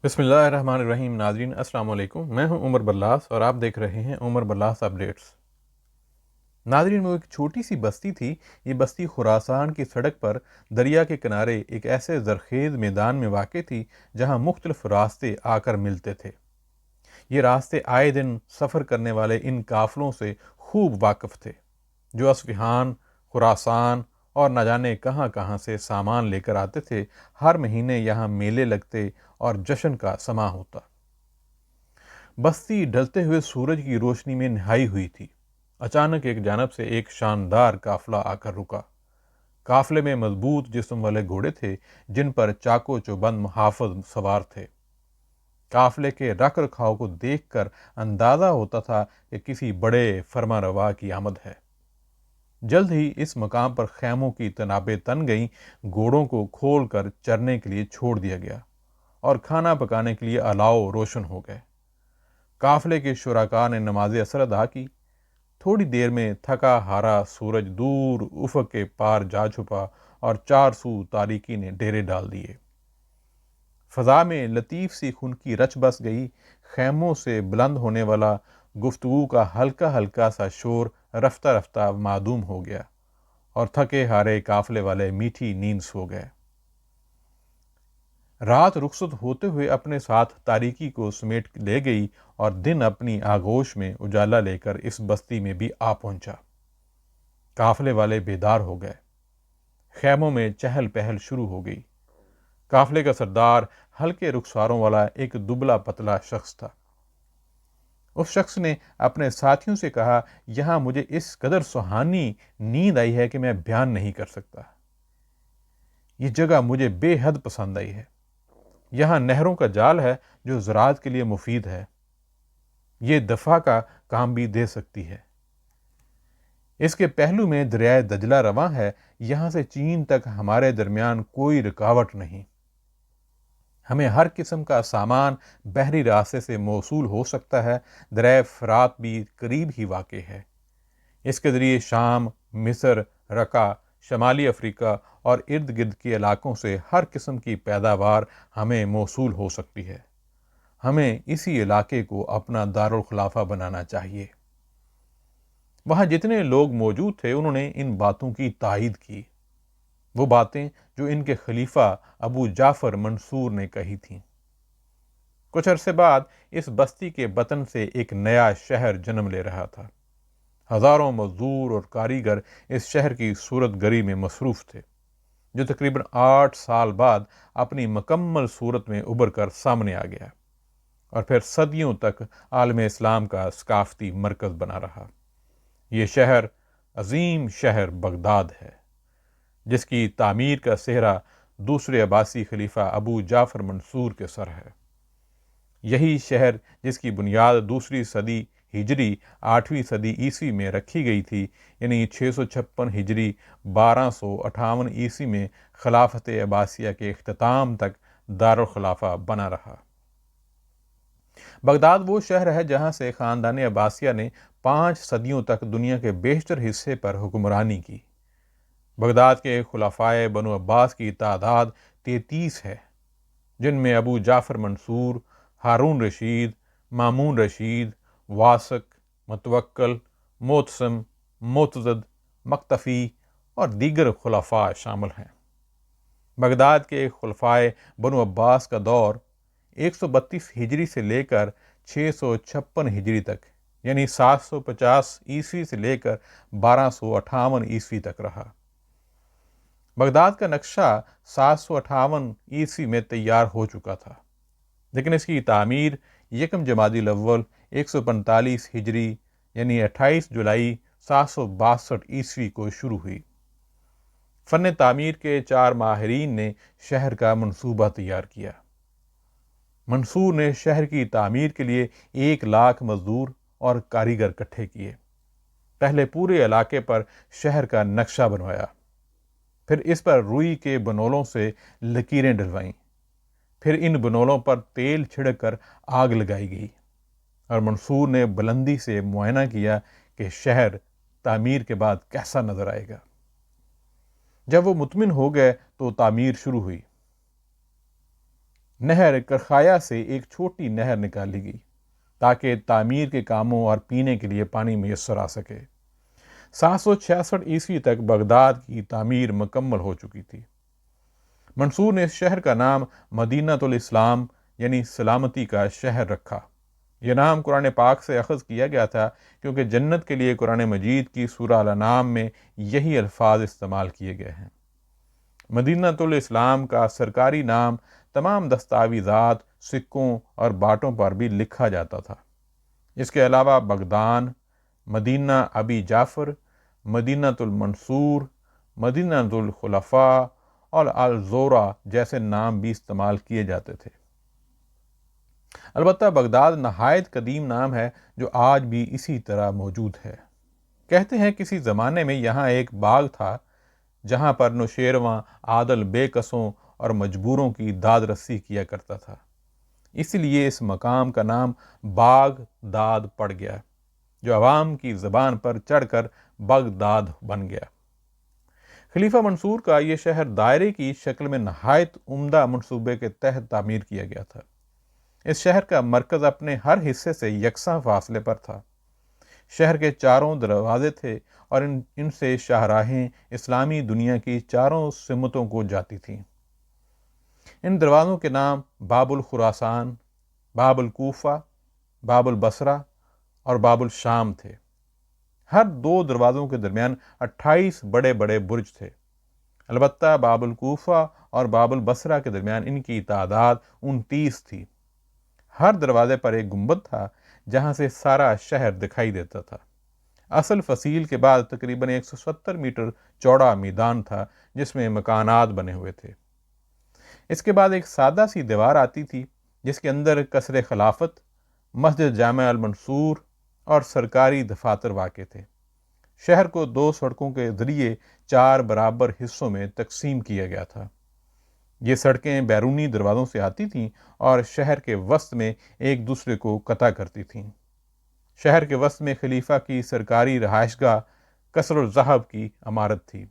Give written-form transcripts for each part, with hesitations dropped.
بسم اللہ الرحمن الرحیم۔ ناظرین السلام علیکم، میں ہوں عمر بلاس اور آپ دیکھ رہے ہیں عمر بلاس اپڈیٹس۔ ناظرین، وہ ایک چھوٹی سی بستی تھی۔ یہ بستی خراسان کی سڑک پر دریا کے کنارے ایک ایسے زرخیز میدان میں واقع تھی جہاں مختلف راستے آ کر ملتے تھے۔ یہ راستے آئے دن سفر کرنے والے ان قافلوں سے خوب واقف تھے جو اصفہان، خراسان اور نہ جانے کہاں کہاں سے سامان لے کر آتے تھے۔ ہر مہینے یہاں میلے لگتے اور جشن کا سماں ہوتا۔ بستی ڈھلتے ہوئے سورج کی روشنی میں نہائی ہوئی تھی۔ اچانک ایک جانب سے ایک شاندار قافلہ آ کر رکا۔ قافلے میں مضبوط جسم والے گھوڑے تھے جن پر چاقو چوبند محافظ سوار تھے۔ قافلے کے رکھ رکھاؤ کو دیکھ کر اندازہ ہوتا تھا کہ کسی بڑے فرما روا کی آمد ہے۔ جلد ہی اس مقام پر خیموں کی تنابیں تن گئیں، گھوڑوں کو کھول کر چرنے کے لیے چھوڑ دیا گیا اور کھانا پکانے کے لیے الاؤ روشن ہو گئے۔ قافلے کے شرکاء نے نماز عصر ادا کی۔ تھوڑی دیر میں تھکا ہارا سورج دور افق کے پار جا چھپا اور چار سو تاریکی نے ڈیرے ڈال دیے۔ فضا میں لطیف سی خنکی رچ بس گئی۔ خیموں سے بلند ہونے والا گفتگو کا ہلکا ہلکا سا شور رفتہ رفتہ معدوم ہو گیا اور تھکے ہارے قافلے والے میٹھی نیند سو گئے۔ رات رخصت ہوتے ہوئے اپنے ساتھ تاریکی کو سمیٹ لے گئی اور دن اپنی آغوش میں اجالا لے کر اس بستی میں بھی آ پہنچا۔ قافلے والے بیدار ہو گئے۔ خیموں میں چہل پہل شروع ہو گئی۔ قافلے کا سردار ہلکے رخساروں والا ایک دبلا پتلا شخص تھا۔ اس شخص نے اپنے ساتھیوں سے کہا، یہاں مجھے اس قدر سہانی نیند آئی ہے کہ میں بیان نہیں کر سکتا۔ یہ جگہ مجھے بے حد پسند آئی ہے۔ یہاں نہروں کا جال ہے جو زراعت کے لیے مفید ہے۔ یہ دفاع کا کام بھی دے سکتی ہے۔ اس کے پہلو میں دریائے دجلہ رواں ہے۔ یہاں سے چین تک ہمارے درمیان کوئی رکاوٹ نہیں۔ ہمیں ہر قسم کا سامان بحری راستے سے موصول ہو سکتا ہے۔ دریائے فرات بھی قریب ہی واقع ہے۔ اس کے ذریعے شام، مصر، رقہ، شمالی افریقہ اور ارد گرد کے علاقوں سے ہر قسم کی پیداوار ہمیں موصول ہو سکتی ہے۔ ہمیں اسی علاقے کو اپنا دارالخلافہ بنانا چاہیے۔ وہاں جتنے لوگ موجود تھے انہوں نے ان باتوں کی تائید کی، وہ باتیں جو ان کے خلیفہ ابو جعفر منصور نے کہی تھیں۔ کچھ عرصے بعد اس بستی کے بطن سے ایک نیا شہر جنم لے رہا تھا۔ ہزاروں مزدور اور کاریگر اس شہر کی صورت گری میں مصروف تھے، جو تقریباً 8 سال بعد اپنی مکمل صورت میں ابھر کر سامنے آ گیا اور پھر صدیوں تک عالم اسلام کا ثقافتی مرکز بنا رہا۔ یہ شہر عظیم شہر بغداد ہے، جس کی تعمیر کا سہرا دوسرے عباسی خلیفہ ابو جعفر منصور کے سر ہے۔ یہی شہر جس کی بنیاد دوسری صدی ہجری 8ویں صدی عیسوی میں رکھی گئی تھی، یعنی 656 ہجری 1258 عیسوی میں خلافت عباسیہ کے اختتام تک دارالخلافہ بنا رہا۔ بغداد وہ شہر ہے جہاں سے خاندان عباسیہ نے 5 صدیوں تک دنیا کے بیشتر حصے پر حکمرانی کی۔ بغداد کے خلفائے بنو عباس کی تعداد 33 ہے، جن میں ابو جعفر منصور، ہارون رشید، مامون رشید، واسق، متوکل، معتصم، معتضد، مقتفی اور دیگر خلفاء شامل ہیں۔ بغداد کے خلفائے بنو عباس کا دور 132 ہجری سے لے کر 656 ہجری تک، یعنی 750 عیسوی سے لے کر 1258 عیسوی تک رہا۔ بغداد کا نقشہ 758 عیسوی میں تیار ہو چکا تھا، لیکن اس کی تعمیر 1 جمادی الاول 145 ہجری یعنی 28 جولائی 762 عیسوی کو شروع ہوئی۔ فن تعمیر کے 4 ماہرین نے شہر کا منصوبہ تیار کیا۔ منصور نے شہر کی تعمیر کے لیے 1 لاکھ مزدور اور کاریگر اکٹھے کیے۔ پہلے پورے علاقے پر شہر کا نقشہ بنوایا، پھر اس پر روئی کے بنولوں سے لکیریں ڈلوائیں، پھر ان بنولوں پر تیل چھڑک کر آگ لگائی گئی، اور منصور نے بلندی سے معائنہ کیا کہ شہر تعمیر کے بعد کیسا نظر آئے گا۔ جب وہ مطمئن ہو گئے تو تعمیر شروع ہوئی۔ نہر کرخایا سے ایک چھوٹی نہر نکالی گئی تاکہ تعمیر کے کاموں اور پینے کے لیے پانی میسر آ سکے۔ 766 تک بغداد کی تعمیر مکمل ہو چکی تھی۔ منصور نے اس شہر کا نام مدینہ الاسلام یعنی سلامتی کا شہر رکھا۔ یہ نام قرآن پاک سے اخذ کیا گیا تھا کیونکہ جنت کے لیے قرآن مجید کی سورہ الانعام میں یہی الفاظ استعمال کیے گئے ہیں۔ مدینہ الاسلام کا سرکاری نام تمام دستاویزات، سکوں اور باٹوں پر بھی لکھا جاتا تھا۔ اس کے علاوہ بغدان، مدینہ ابی جعفر، مدینہ المنصور، مدینہ الخلفاء اور الزورا جیسے نام بھی استعمال کیے جاتے تھے۔ البتہ بغداد نہایت قدیم نام ہے جو آج بھی اسی طرح موجود ہے۔ کہتے ہیں کسی زمانے میں یہاں ایک باغ تھا جہاں پر نوشیرواں عادل بے کسوں اور مجبوروں کی داد رسی کیا کرتا تھا، اس لیے اس مقام کا نام باغ داد پڑ گیا، جو عوام کی زبان پر چڑھ کر بغداد بن گیا۔ خلیفہ منصور کا یہ شہر دائرے کی شکل میں نہایت عمدہ منصوبے کے تحت تعمیر کیا گیا تھا۔ اس شہر کا مرکز اپنے ہر حصے سے یکساں فاصلے پر تھا۔ شہر کے چاروں دروازے تھے اور ان سے شاہراہیں اسلامی دنیا کی چاروں سمتوں کو جاتی تھیں۔ ان دروازوں کے نام باب الخراسان، باب الکوفہ، باب البصرہ اور باب الشام تھے۔ ہر دو دروازوں کے درمیان 28 بڑے بڑے برج تھے۔ البتہ باب الکوفہ اور باب البصرہ کے درمیان ان کی تعداد 29 تھی۔ ہر دروازے پر ایک گنبد تھا جہاں سے سارا شہر دکھائی دیتا تھا۔ اصل فصیل کے بعد تقریباً 170 میٹر چوڑا میدان تھا جس میں مکانات بنے ہوئے تھے۔ اس کے بعد ایک سادہ سی دیوار آتی تھی جس کے اندر قصر خلافت، مسجد جامع المنصور اور سرکاری دفاتر واقع تھے۔ شہر کو 2 سڑکوں کے ذریعے 4 برابر حصوں میں تقسیم کیا گیا تھا۔ یہ سڑکیں بیرونی دروازوں سے آتی تھیں اور شہر کے وسط میں ایک دوسرے کو قطع کرتی تھیں۔ شہر کے وسط میں خلیفہ کی سرکاری رہائش گاہ قصر الذہب کی عمارت تھی۔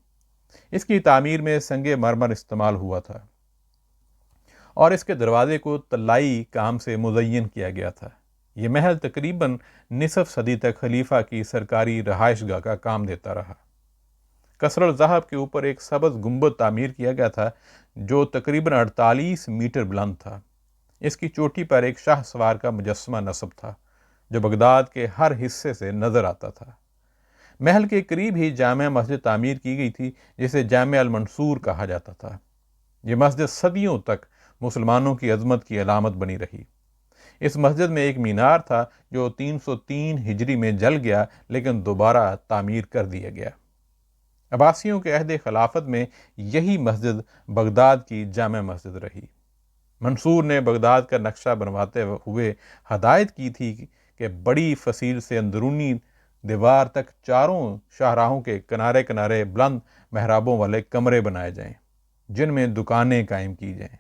اس کی تعمیر میں سنگ مرمر استعمال ہوا تھا اور اس کے دروازے کو طلائی کام سے مزین کیا گیا تھا۔ یہ محل تقریباً نصف صدی تک خلیفہ کی سرکاری رہائش گاہ کا کام دیتا رہا۔ قصر الذہب کے اوپر ایک سبز گنبد تعمیر کیا گیا تھا جو تقریباً 48 میٹر بلند تھا۔ اس کی چوٹی پر ایک شاہ سوار کا مجسمہ نصب تھا جو بغداد کے ہر حصے سے نظر آتا تھا۔ محل کے قریب ہی جامع مسجد تعمیر کی گئی تھی جسے جامع المنصور کہا جاتا تھا۔ یہ مسجد صدیوں تک مسلمانوں کی عظمت کی علامت بنی رہی۔ اس مسجد میں ایک مینار تھا جو 303 ہجری میں جل گیا لیکن دوبارہ تعمیر کر دیا گیا۔ عباسیوں کے عہد خلافت میں یہی مسجد بغداد کی جامع مسجد رہی۔ منصور نے بغداد کا نقشہ بنواتے ہوئے ہدایت کی تھی کہ بڑی فصیل سے اندرونی دیوار تک چاروں شاہراہوں کے کنارے کنارے بلند محرابوں والے کمرے بنائے جائیں جن میں دکانیں قائم کی جائیں۔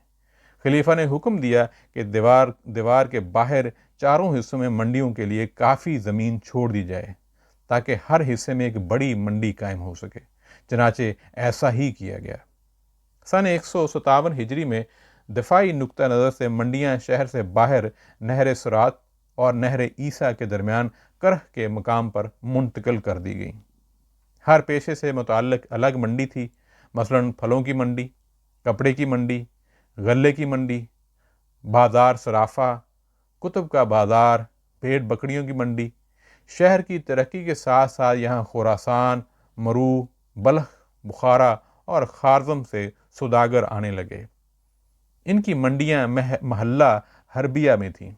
خلیفہ نے حکم دیا کہ دیوار کے باہر چاروں حصوں میں منڈیوں کے لیے کافی زمین چھوڑ دی جائے تاکہ ہر حصے میں ایک بڑی منڈی قائم ہو سکے۔ چنانچہ ایسا ہی کیا گیا۔ سن 157 ہجری میں دفاعی نقطہ نظر سے منڈیاں شہر سے باہر نہر سرات اور نہر عیسیٰ کے درمیان کرہ کے مقام پر منتقل کر دی گئیں۔ ہر پیشے سے متعلق الگ منڈی تھی، مثلاً پھلوں کی منڈی، کپڑے کی منڈی، غلے کی منڈی، بازار صرافہ، کتب کا بازار، بھیڑ بکریوں کی منڈی۔ شہر کی ترقی کے ساتھ ساتھ یہاں خراسان، مرو، بلخ، بخارا اور خوارزم سے سوداگر آنے لگے۔ ان کی منڈیاں محلہ حربیہ میں تھیں۔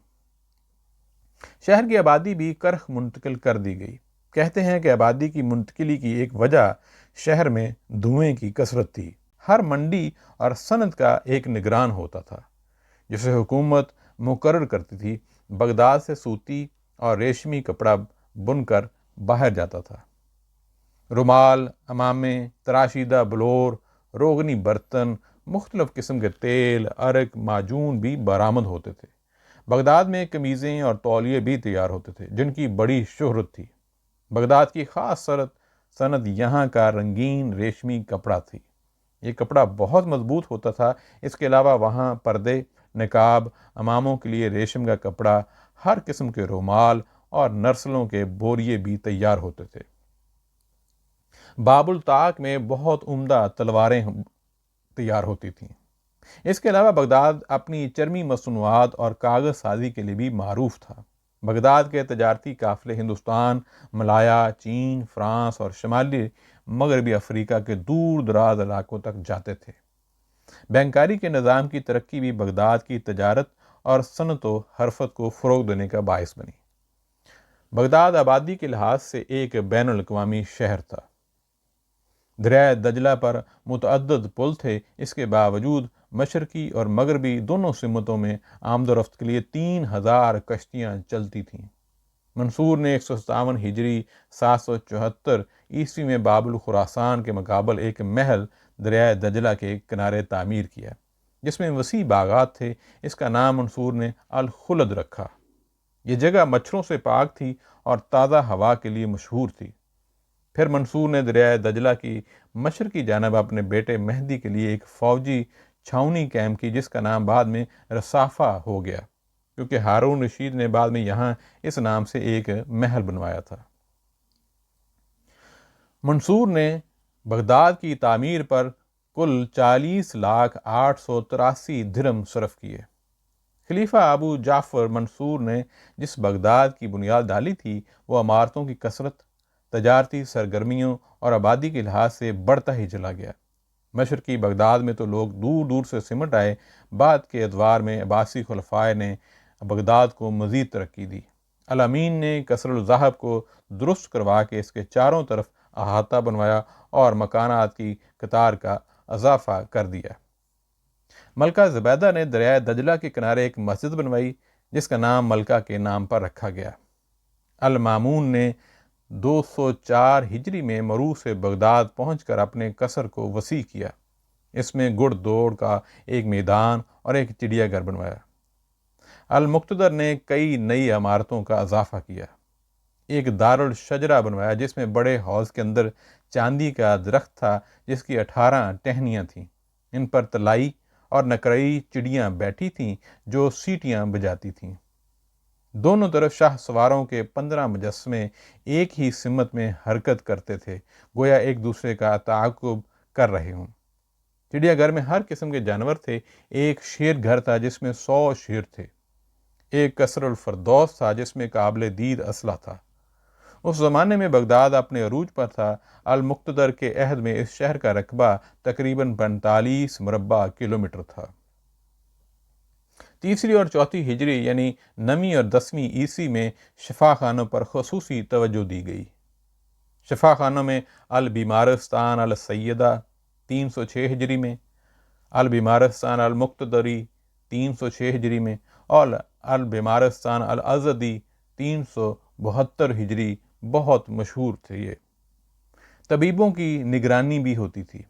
شہر کی آبادی بھی کرخ منتقل کر دی گئی۔ کہتے ہیں کہ آبادی کی منتقلی کی ایک وجہ شہر میں دھوئیں کی کثرت تھی۔ ہر منڈی اور صنعت کا ایک نگران ہوتا تھا جسے حکومت مقرر کرتی تھی۔ بغداد سے سوتی اور ریشمی کپڑا بن کر باہر جاتا تھا۔ رومال، عمامے، تراشیدہ بلور، روغنی برتن، مختلف قسم کے تیل، عرق، معجون بھی برآمد ہوتے تھے۔ بغداد میں قمیضیں اور تولیے بھی تیار ہوتے تھے جن کی بڑی شہرت تھی۔ بغداد کی خاص صنعت یہاں کا رنگین ریشمی کپڑا تھی۔ یہ کپڑا بہت مضبوط ہوتا تھا۔ اس کے علاوہ وہاں پردے، نقاب، اماموں کے لیے ریشم کا کپڑا، ہر قسم کے رومال اور نرسلوں کے بوریے بھی تیار ہوتے تھے۔ باب الطاق میں بہت عمدہ تلواریں تیار ہوتی تھیں۔ اس کے علاوہ بغداد اپنی چرمی مصنوعات اور کاغذ سازی کے لیے بھی معروف تھا۔ بغداد کے تجارتی قافلے ہندوستان، ملایا، چین، فرانس اور شمالی مغربی افریقہ کے دور دراز علاقوں تک جاتے تھے۔ بینکاری کے نظام کی ترقی بھی بغداد کی تجارت اور صنعت و حرفت کو فروغ دینے کا باعث بنی۔ بغداد آبادی کے لحاظ سے ایک بین الاقوامی شہر تھا۔ دریائے دجلہ پر متعدد پل تھے، اس کے باوجود مشرقی اور مغربی دونوں سمتوں میں آمد و رفت کے لیے 3000 کشتیاں چلتی تھیں۔ منصور نے 157 ہجری 774 عیسوی میں بابل خراسان کے مقابل ایک محل دریائے دجلہ کے کنارے تعمیر کیا، جس میں وسیع باغات تھے۔ اس کا نام منصور نے الخلد رکھا۔ یہ جگہ مچھروں سے پاک تھی اور تازہ ہوا کے لیے مشہور تھی۔ پھر منصور نے دریائے دجلہ کی مشرقی جانب اپنے بیٹے مہدی کے لیے ایک فوجی چھاؤنی قائم کی، جس کا نام بعد میں رصافہ ہو گیا، کیونکہ ہارون رشید نے بعد میں یہاں اس نام سے ایک محل بنوایا تھا۔ منصور نے بغداد کی تعمیر پر کل 40,0883 درہم صرف کیے۔ خلیفہ ابو جعفر منصور نے جس بغداد کی بنیاد ڈالی تھی، وہ عمارتوں کی کثرت، تجارتی سرگرمیوں اور آبادی کے لحاظ سے بڑھتا ہی چلا گیا۔ مشرقی بغداد میں تو لوگ دور دور سے سمٹ آئے۔ بعد کے ادوار میں عباسی خلفائے نے بغداد کو مزید ترقی دی۔ الامین نے قصر الذهب کو درست کروا کے اس کے چاروں طرف احاطہ بنوایا اور مکانات کی قطار کا اضافہ کر دیا۔ ملکہ زبیدہ نے دریائے دجلہ کے کنارے ایک مسجد بنوائی، جس کا نام ملکہ کے نام پر رکھا گیا۔ المامون نے 204 ہجری میں مرو سے بغداد پہنچ کر اپنے قصر کو وسیع کیا۔ اس میں گھڑ دوڑ کا ایک میدان اور ایک چڑیا گھر بنوایا۔ المقتدر نے کئی نئی عمارتوں کا اضافہ کیا۔ ایک دارالشجرہ بنوایا، جس میں بڑے حوض کے اندر چاندی کا درخت تھا، جس کی 18 ٹہنیاں تھیں۔ ان پر طلائی اور نقرئی چڑیاں بیٹھی تھیں جو سیٹیاں بجاتی تھیں۔ دونوں طرف شاہ سواروں کے 15 مجسمے ایک ہی سمت میں حرکت کرتے تھے، گویا ایک دوسرے کا تعاقب کر رہے ہوں۔ چڑیا گھر میں ہر قسم کے جانور تھے۔ ایک شیر گھر تھا جس میں 100 شیر تھے۔ ایک قصر الفردوس تھا جس میں قابل دید اسلحہ تھا۔ اس زمانے میں بغداد اپنے عروج پر تھا۔ المقتدر کے عہد میں اس شہر کا رقبہ تقریباً 45 مربع کلومیٹر تھا۔ تیسری اور چوتھی ہجری یعنی 9ویں اور 10ویں عیسوی میں شفا خانوں پر خصوصی توجہ دی گئی۔ شفا خانوں میں البیمارستان السیدہ 306 ہجری میں، البیمارستان المقتدری 306 ہجری میں اور البیمارستان الازدی 372 ہجری بہت مشہور تھے۔ یہ طبیبوں کی نگرانی بھی ہوتی تھی۔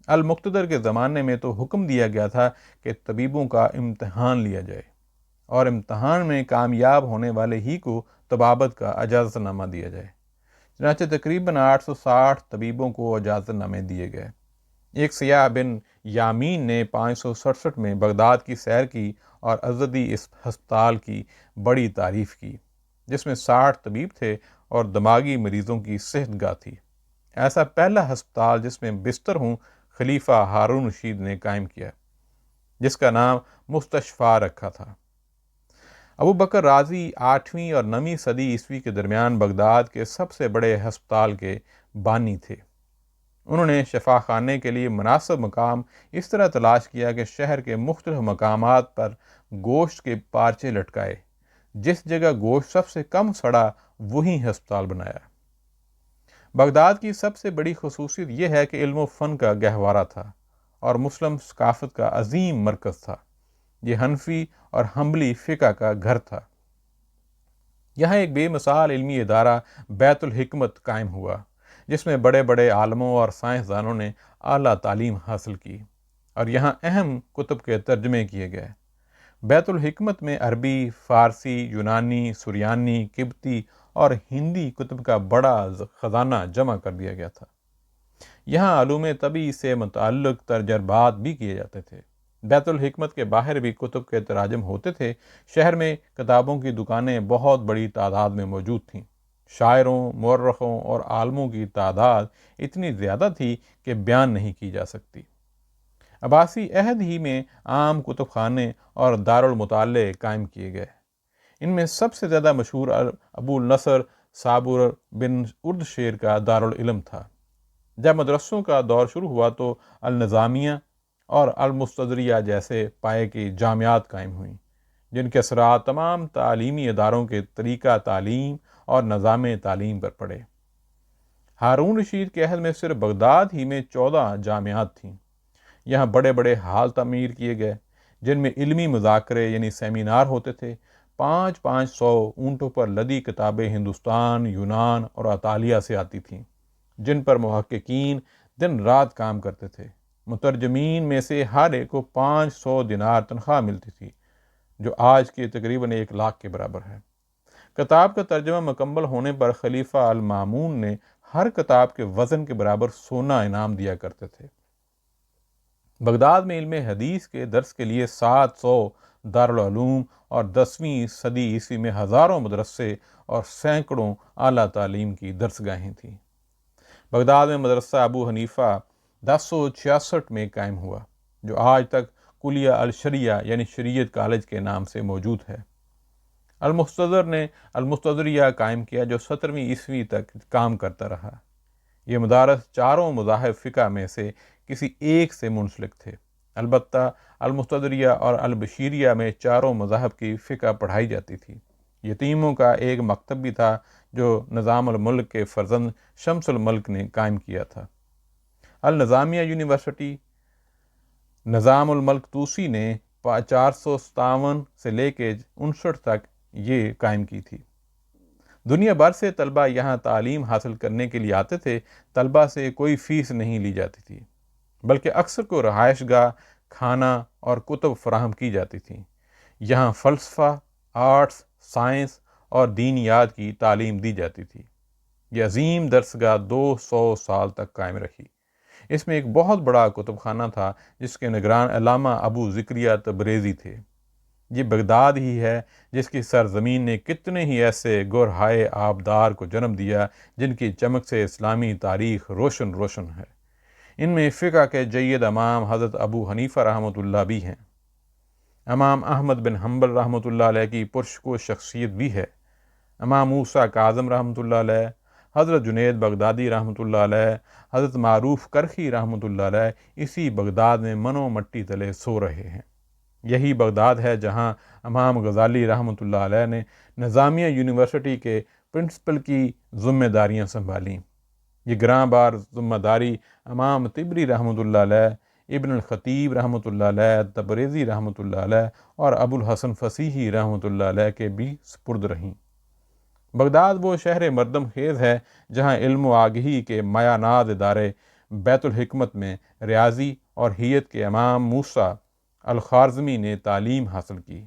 المقتدر کے زمانے میں تو حکم دیا گیا تھا کہ طبیبوں کا امتحان لیا جائے اور امتحان میں کامیاب ہونے والے ہی کو طبابت کا اجازت نامہ دیا جائے۔ چنانچہ تقریباً 860 طبیبوں کو اجازت نامے دیے گئے۔ ایک سیاح بن یامین نے 567 میں بغداد کی سیر کی اور ازدی اس ہسپتال کی بڑی تعریف کی، جس میں 60 طبیب تھے اور دماغی مریضوں کی صحت گاہ تھی۔ ایسا پہلا ہسپتال جس میں بستر ہوں خلیفہ ہارون رشید نے قائم کیا، جس کا نام مستشفیٰ رکھا تھا۔ ابو بکر رازی 8ویں اور 9ویں صدی عیسوی کے درمیان بغداد کے سب سے بڑے ہسپتال کے بانی تھے۔ انہوں نے شفا خانے کے لیے مناسب مقام اس طرح تلاش کیا کہ شہر کے مختلف مقامات پر گوشت کے پارچے لٹکائے۔ جس جگہ گوشت سب سے کم سڑا وہیں ہسپتال بنایا۔ بغداد کی سب سے بڑی خصوصیت یہ ہے کہ علم و فن کا گہوارہ تھا اور مسلم ثقافت کا عظیم مرکز تھا۔ یہ حنفی اور حنبلی فقہ کا گھر تھا۔ یہاں ایک بے مثال علمی ادارہ بیت الحکمت قائم ہوا، جس میں بڑے بڑے عالموں اور سائنسدانوں نے اعلیٰ تعلیم حاصل کی اور یہاں اہم کتب کے ترجمے کیے گئے۔ بیت الحکمت میں عربی، فارسی، یونانی، سریانی، قبطی اور ہندی کتب کا بڑا خزانہ جمع کر دیا گیا تھا۔ یہاں علوم طبی سے متعلق تجربات بھی کیے جاتے تھے۔ بیت الحکمت کے باہر بھی کتب کے تراجم ہوتے تھے۔ شہر میں کتابوں کی دکانیں بہت بڑی تعداد میں موجود تھیں۔ شاعروں، مورخوں اور عالموں کی تعداد اتنی زیادہ تھی کہ بیان نہیں کی جا سکتی۔ عباسی عہد ہی میں عام کتب خانے اور دارالمطالعے قائم کیے گئے۔ ان میں سب سے زیادہ مشہور ابو النصر صابر بن اردشیر کا دارالعلم تھا۔ جب مدرسوں کا دور شروع ہوا تو النظامیہ اور المستدریہ جیسے پائے کی جامعات قائم ہوئیں، جن کے اثرات تمام تعلیمی اداروں کے طریقہ تعلیم اور نظام تعلیم پر پڑے۔ ہارون رشید کے عہد میں صرف بغداد ہی میں 14 جامعات تھیں۔ یہاں بڑے بڑے ہال تعمیر کیے گئے، جن میں علمی مذاکرے یعنی سیمینار ہوتے تھے۔ 500 اونٹوں پر لدی کتابیں ہندوستان، یونان اور اطالیہ سے آتی تھیں، جن پر محققین دن رات کام کرتے تھے۔ مترجمین میں سے ہر ایک کو 500 دینار تنخواہ ملتی تھی، جو آج کے تقریباً 1 لاکھ کے برابر ہے۔ کتاب کا ترجمہ مکمل ہونے پر خلیفہ المامون نے ہر کتاب کے وزن کے برابر سونا انعام دیا کرتے تھے۔ بغداد میں علم حدیث کے درس کے لیے 700 دارالعلوم اور 10ویں صدی عیسوی میں ہزاروں مدرسے اور سینکڑوں اعلیٰ تعلیم کی درسگاہیں تھیں۔ بغداد میں مدرسہ ابو حنیفہ 1066 میں قائم ہوا، جو آج تک کلیہ الشریعہ یعنی شریعت کالج کے نام سے موجود ہے۔ المستدر نے المستدریہ قائم کیا، جو 17ویں عیسوی تک کام کرتا رہا۔ یہ مدارس چاروں مذاہب فقہ میں سے کسی ایک سے منسلک تھے۔ البتہ المستدریہ اور البشیریہ میں چاروں مذاہب کی فقہ پڑھائی جاتی تھی۔ یتیموں کا ایک مکتب بھی تھا، جو نظام الملک کے فرزند شمس الملک نے قائم کیا تھا۔ النظامیہ یونیورسٹی نظام الملک طوسی نے 457 سے لے کے 59 تک یہ قائم کی تھی۔ دنیا بھر سے طلبہ یہاں تعلیم حاصل کرنے کے لیے آتے تھے۔ طلبہ سے کوئی فیس نہیں لی جاتی تھی، بلکہ اکثر کو رہائش گاہ، کھانا اور کتب فراہم کی جاتی تھیں۔ یہاں فلسفہ، آرٹس، سائنس اور دینیات کی تعلیم دی جاتی تھی۔ یہ عظیم درسگاہ 200 سال تک قائم رہی۔ اس میں ایک بہت بڑا کتب خانہ تھا، جس کے نگران علامہ ابو زکریا تبریزی تھے۔ یہ بغداد ہی ہے جس کی سرزمین نے کتنے ہی ایسے گورہائے آبدار کو جنم دیا، جن کی چمک سے اسلامی تاریخ روشن روشن ہے۔ ان میں فقہ کے جید امام حضرت ابو حنیفہ رحمۃ اللہ بھی ہیں۔ امام احمد بن حنبل رحمۃ اللہ علیہ کی پرشکو شخصیت بھی ہے۔ امام موسیٰ کاظم رحمۃ اللہ علیہ، حضرت جنید بغدادی رحمۃ اللہ علیہ، حضرت معروف کرخی رحمۃ اللہ علیہ اسی بغداد میں منو مٹی تلے سو رہے ہیں۔ یہی بغداد ہے جہاں امام غزالی رحمۃ اللہ علیہ نے نظامیہ یونیورسٹی کے پرنسپل کی ذمہ داریاں سنبھالیں۔ یہ گراں بار ذمہ داری امام طبری رحمۃ اللہ علیہ، ابن الخطیب رحمۃ اللہ علیہ، تبریزی رحمۃ اللہ علیہ اور ابو الحسن فصیحی رحمۃ اللہ علیہ کے بھی سپرد رہیں۔ بغداد وہ شہر مردم خیز ہے جہاں علم و آگہی کے مایہ ناز ادارے بیت الحکمت میں ریاضی اور حیت کے امام موسیٰ الخوارزمی نے تعلیم حاصل کی۔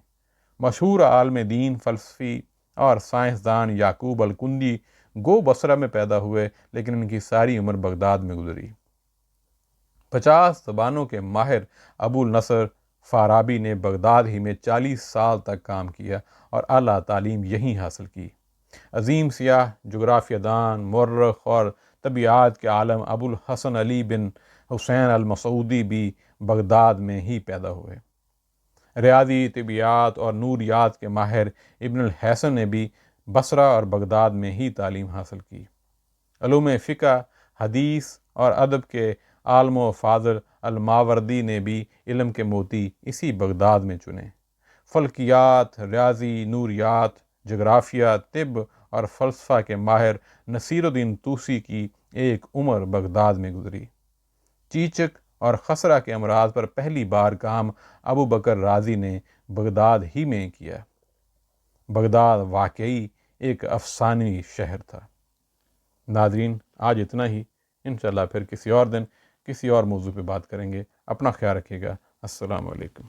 مشہور عالم دین، فلسفی اور سائنسدان یعقوب الکندی گو بصرہ میں پیدا ہوئے، لیکن ان کی ساری عمر بغداد میں گزری۔ 50 زبانوں کے ماہر ابو النصر فارابی نے بغداد ہی میں 40 سال تک کام کیا اور اعلیٰ تعلیم یہیں حاصل کی۔ عظیم سیاح، جغرافیہ دان، مورخ اور طبیعیات کے عالم ابو الحسن علی بن حسین المسعودی بھی بغداد میں ہی پیدا ہوئے۔ ریاضی، طبیعیات اور نوریات کے ماہر ابن الحسن نے بھی بصرہ اور بغداد میں ہی تعلیم حاصل کی۔ علوم فقہ، حدیث اور ادب کے عالم و فاضل الماوردی نے بھی علم کے موتی اسی بغداد میں چنے۔ فلکیات، ریاضی، نوریات، جغرافیہ، طب اور فلسفہ کے ماہر نصیر الدین طوسی کی ایک عمر بغداد میں گزری۔ چیچک اور خسرہ کے امراض پر پہلی بار کام ابو بکر رازی نے بغداد ہی میں کیا۔ بغداد واقعی ایک افسانوی شہر تھا۔ ناظرین، آج اتنا ہی۔ انشاءاللہ پھر کسی اور دن کسی اور موضوع پہ بات کریں گے۔ اپنا خیال رکھیے گا۔ السلام علیکم۔